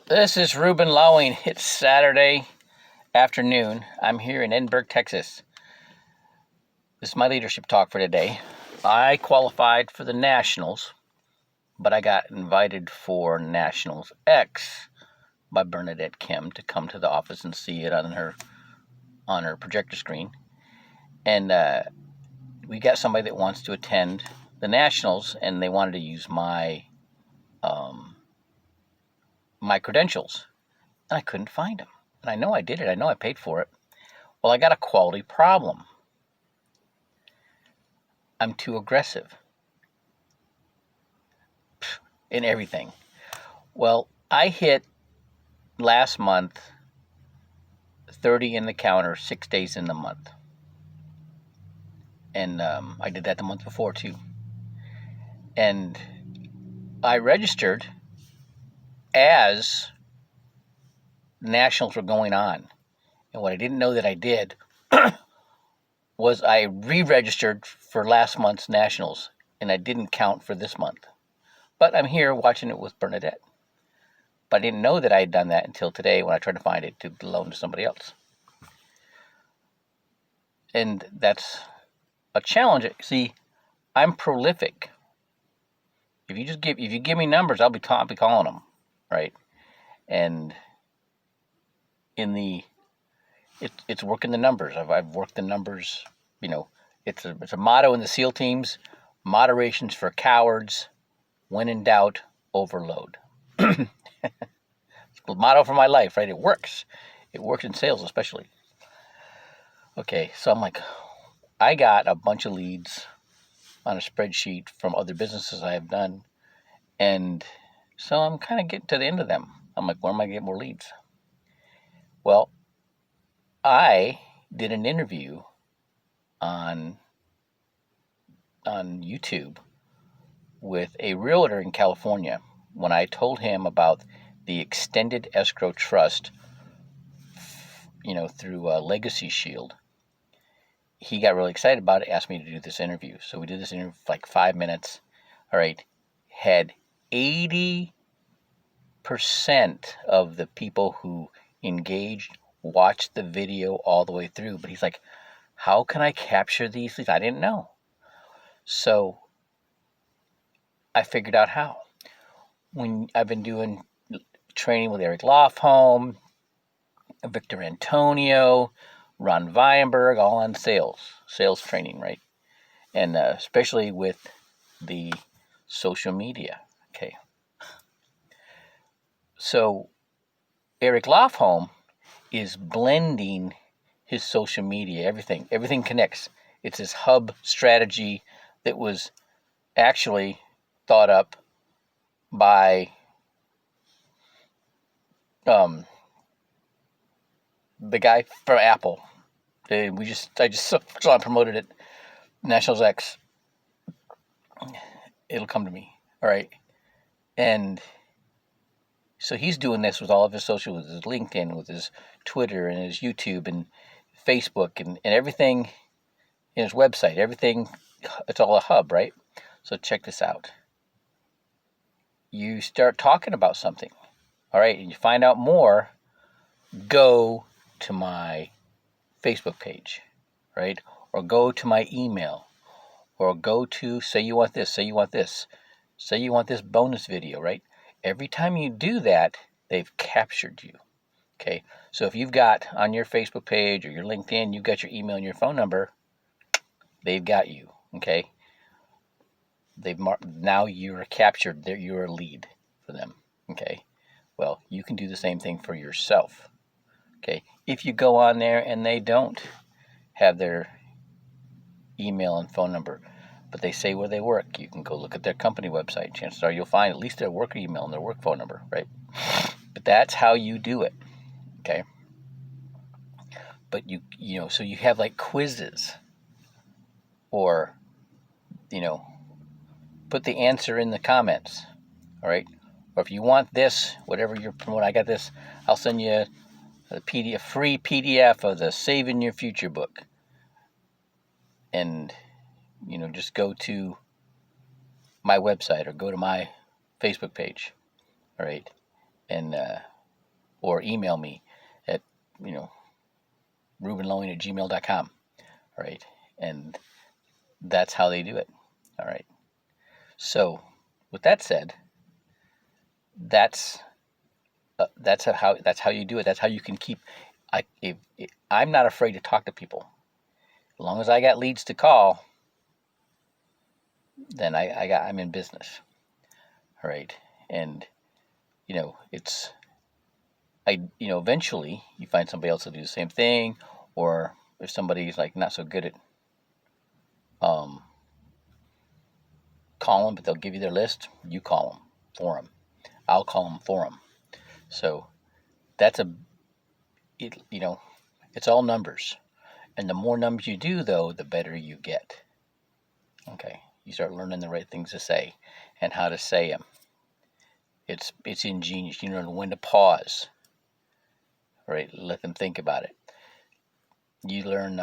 This is Ruben Lowing. It's Saturday afternoon. I'm here in Edinburgh, Texas. This is my leadership talk for today. I qualified for the Nationals, but I got invited for Nationals X by Bernadette Kim to come to the office and see it on her projector screen. And we got somebody that wants to attend the Nationals, and they wanted to use my credentials, and I couldn't find them. And I know I did it. I know I paid for it. Well, I got a quality problem. I'm too aggressive in everything. Well, I hit last month 30 in the counter 6 days in the month. And I did that the month before too. And I registered as Nationals were going on. And what I didn't know that I did was I re-registered for last month's Nationals, and I didn't count for this month. But I'm here watching it with Bernadette. But I didn't know that I had done that until today when I tried to find it to loan to somebody else. And that's a challenge. See, I'm prolific. If you give me numbers, I'll be calling them, right? And it's working the numbers. I've worked the numbers. It's a motto in the SEAL teams: moderation's for cowards. When in doubt, overload. It's the motto for my life, right? It works. It works in sales, especially. Okay, so I'm like, I got a bunch of leads on a spreadsheet from other businesses I have done, and so I'm kind of getting to the end of them. I'm like, where am I getting more leads? Well, I did an interview on YouTube with a realtor in California when I told him about the extended escrow trust, through Legacy Shield. He got really excited about it, asked me to do this interview. So we did this interview for like 5 minutes. All right. Had 80% of the people who engaged watched the video all the way through. But he's like, how can I capture these leads? I didn't know. So I figured out how. When I've been doing training with Eric Lofholm, Victor Antonio, Ron Weinberg, all on sales training, right? And especially with the social media. Okay. So Eric Lofholm is blending his social media, everything connects. It's his hub strategy that was actually thought up by the guy from Apple. I just saw promoted it. Nationals X. It'll come to me. All right. And so he's doing this with all of his social, with his LinkedIn, with his Twitter and his YouTube and Facebook and everything in his website. Everything, it's all a hub, right? So check this out. You start talking about something, all right, and you find out more, go to my Facebook page, right? Or go to my email, or go to, say you want this, say you want this bonus video, right? Every time you do that, they've captured you. Okay, so if you've got on your Facebook page or your LinkedIn, you've got your email and your phone number, they've got you. Okay, now you're captured. You're a lead for them. Okay, well, you can do the same thing for yourself. Okay, if you go on there and they don't have their email and phone number, but they say where they work, you can go look at their company website. Chances are you'll find at least their work email and their work phone number, right? But that's how you do it. Okay. But so you have like quizzes, or put the answer in the comments. All right. Or if you want this, whatever you're promoting, I got this, I'll send you a free PDF of the Saving Your Future book. And just go to my website or go to my Facebook page. All right. And or email me at, rubenloewen@gmail.com. All right. And that's how they do it. All right. So with that said, that's how you do it. That's how you can keep. I'm not afraid to talk to people. As long as I got leads to call, then I'm in business. All right. And it's eventually you find somebody else to do the same thing, or if somebody's like not so good at calling, but they'll give you their list, you call them for them. I'll call them for them. So that's it's all numbers. And the more numbers you do, though, the better you get. Okay, you start learning the right things to say and how to say them. It's ingenious. You learn when to pause. Right, let them think about it. You learn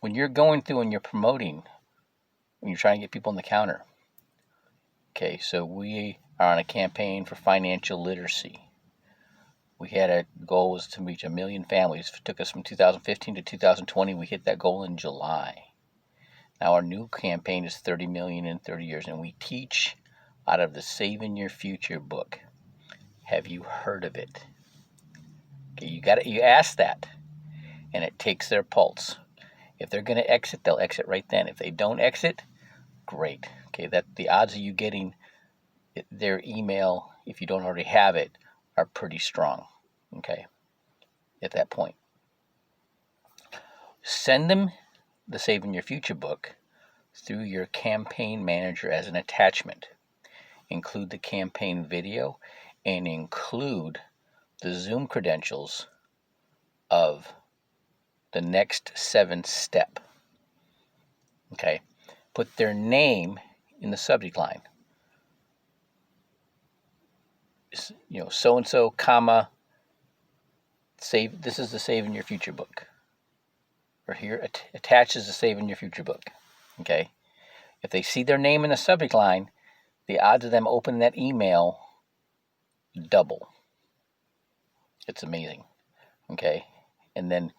when you're going through and you're promoting, when you're trying to get people on the counter. Okay, so we are on a campaign for financial literacy. We had a goal was to reach 1 million families. It took us from 2015 to 2020. We hit that goal in July. Now our new campaign is 30 million in 30 years, and we teach out of the Saving Your Future book. Have you heard of it? Okay, you ask that, and it takes their pulse. If they're going to exit, they'll exit right then. If they don't exit, great. Okay, that the odds of you getting their email, if you don't already have it, are pretty strong. Okay, at that point, send them the Saving Your Future book through your campaign manager as an attachment. Include the campaign video and include the Zoom credentials of the next 7 step. Okay, put their name in the subject line. So and so, comma, save. This is the Saving Your Future book. Or here attaches the Saving Your Future book. Okay, if they see their name in the subject line, the odds of them opening that email double. It's amazing. Okay, and then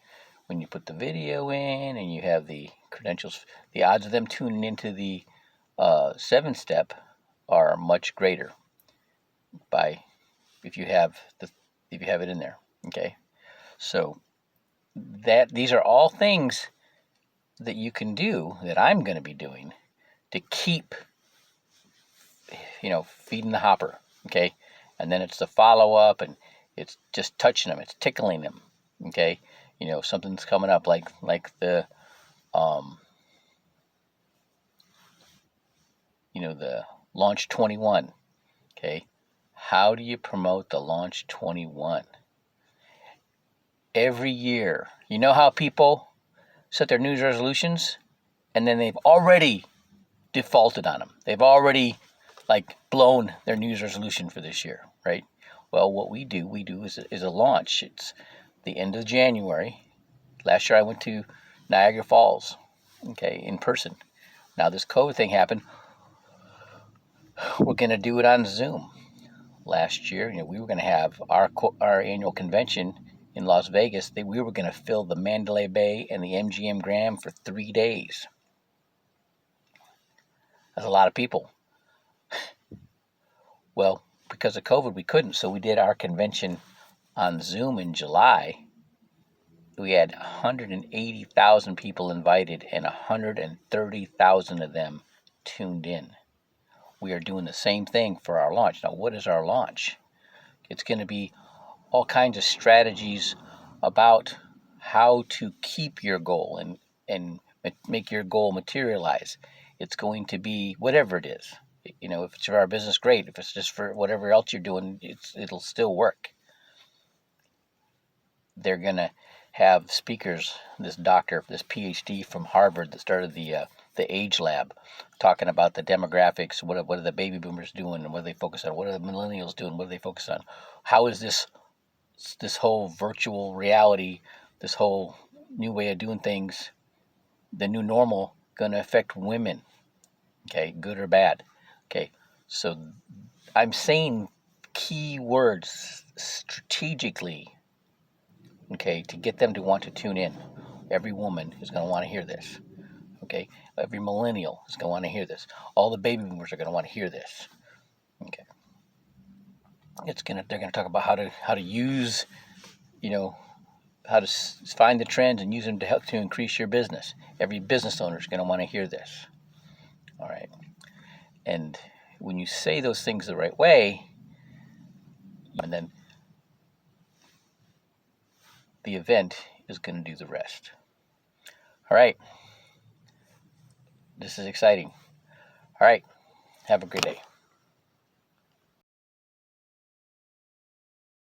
when you put the video in and you have the credentials, the odds of them tuning into the 7 step are much greater if you have it in there. Okay, so these are all things that you can do, that I'm going to be doing, to keep feeding the hopper. Okay, and then it's the follow up, and it's just touching them, it's tickling them. Okay, something's coming up like the the Launch 21. Okay, how do you promote the Launch 21? Every year, you know how people set their New Year's resolutions and then they've already defaulted on them. They've already blown their New Year's resolution for this year, right? Well, what we do is a launch. It's the end of January. Last year I went to Niagara Falls, okay, in person. Now this COVID thing happened. We're going to do it on Zoom. Last year, we were going to have our annual convention in Las Vegas. We were going to fill the Mandalay Bay and the MGM Grand for 3 days. That's a lot of people. Well, because of COVID, we couldn't, so we did our convention on Zoom in July. We had 180,000 people invited, and 130,000 of them tuned in. We are doing the same thing for our launch. Now, what is our launch? It's going to be all kinds of strategies about how to keep your goal and make your goal materialize. It's going to be whatever it is. If it's for our business, great. If it's just for whatever else you're doing, it'll still work. They're going to have speakers, this doctor, this PhD from Harvard that started the Age Lab, talking about the demographics. What are the baby boomers doing, and what do they focus on? What are the millennials doing? What do they focus on? How is this whole virtual reality, this whole new way of doing things, the new normal, going to affect women? Okay, good or bad? Okay, so I'm saying key words strategically, okay, to get them to want to tune in. Every woman is going to want to hear this. Okay, every millennial is going to want to hear this. All the baby boomers are going to want to hear this. Okay, they're going to talk about how to use, how to find the trends and use them to help to increase your business. Every business owner is going to want to hear this. All right, and when you say those things the right way, and then the event is going to do the rest. All right, this is exciting. All right, have a great day.